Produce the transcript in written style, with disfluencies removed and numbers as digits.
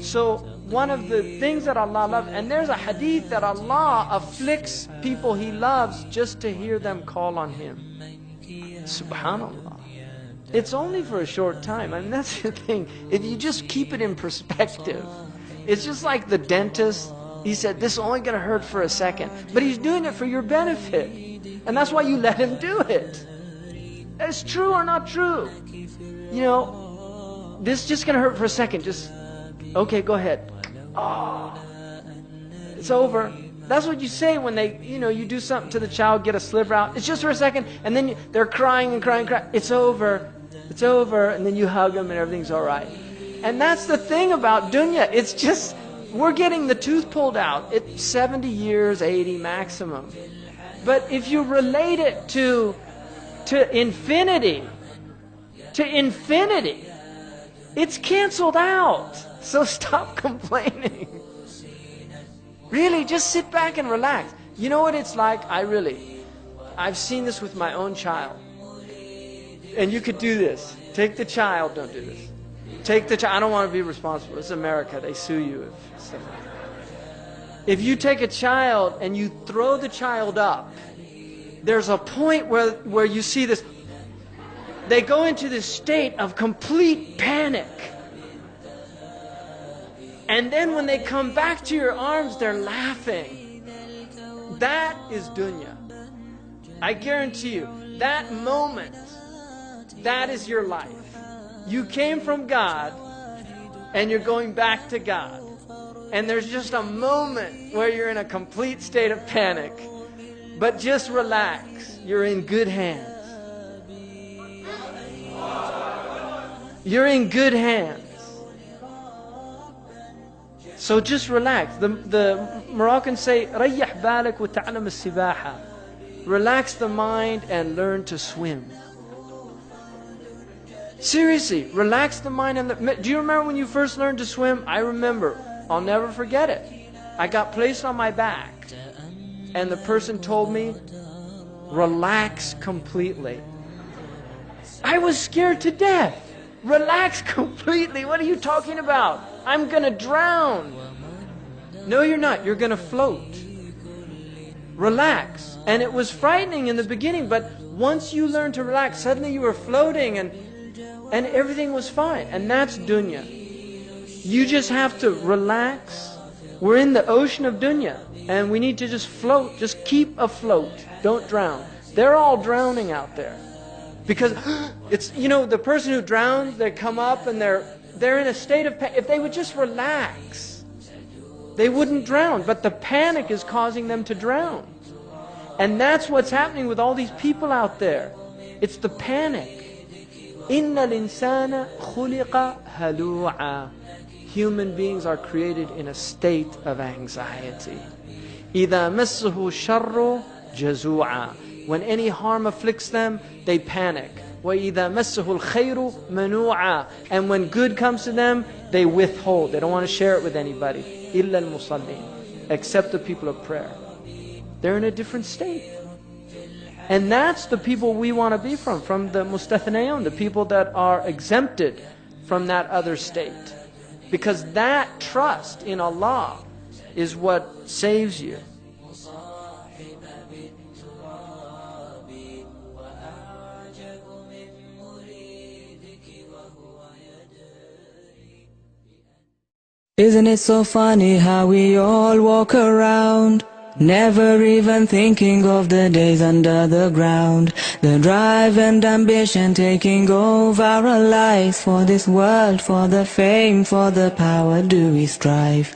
So one of the things that Allah loves, and there's a hadith that Allah afflicts people He loves just to hear them call on Him. Subhanallah. It's only for a short time. I mean, that's the thing. If you just keep it in perspective, it's just like the dentist. He said, this is only going to hurt for a second. But he's doing it for your benefit. And that's why you let him do it. It's true or not true. You know, this is just going to hurt for a second. Just, okay, go ahead. Oh, it's over. That's what you say when they, you do something to the child, get a sliver out. It's just for a second. And then they're crying and crying and crying. It's over. It's over. And then you hug them and everything's all right. And that's the thing about dunya. It's just, we're getting the tooth pulled out. It's 70 years, 80 maximum. But if you relate it to infinity, it's canceled out. So stop complaining. Really, just sit back and relax. You know what it's like? I've seen this with my own child. And you could do this. Take the child, don't do this. Take the child, I don't want to be responsible. It's America, they sue you. If you take a child and you throw the child up, there's a point where you see this, they go into this state of complete panic. And then when they come back to your arms, they're laughing. That is dunya. I guarantee you, that moment, that is your life. You came from God, and you're going back to God. And there's just a moment where you're in a complete state of panic. But just relax. You're in good hands. You're in good hands. So just relax. The Moroccans say, رَيَّحْ بَالَكْ وَتَعْلَمَ السِّبَاحَةِ. Relax the mind and learn to swim. Seriously, relax the mind. Do you remember when you first learned to swim? I remember. I'll never forget it. I got placed on my back, and the person told me, relax completely. I was scared to death. Relax completely. What are you talking about? I'm going to drown. No, you're not. You're going to float. Relax. And it was frightening in the beginning, but once you learned to relax, suddenly you were floating and everything was fine. And that's dunya. You just have to relax. We're in the ocean of dunya, and we need to just float. Just keep afloat. Don't drown. They're all drowning out there. Because it's, the person who drowns, they come up and they're in a state of panic. If they would just relax, they wouldn't drown. But the panic is causing them to drown. And that's what's happening with all these people out there. It's the panic. إِنَّ الْإِنسَانَ خُلِقَ هَلُوعًا. Human beings are created in a state of anxiety. إِذَا مَسَّهُ الشَّرُّ جَزُوعًا. When any harm afflicts them, they panic. وَإِذَا مَسَّهُ الْخَيْرُ مَنُوعًا. And when good comes to them, they withhold. They don't want to share it with anybody. إِلَّا الْمُصَلِّينَ. Except the people of prayer. They're in a different state. And that's the people we want to be from the mustathnayon, the people that are exempted from that other state. Because that trust in Allah is what saves you. Isn't it so funny how we all walk around, never even thinking of the days under the ground? The drive and ambition taking over our lives. For this world, for the fame, for the power do we strive.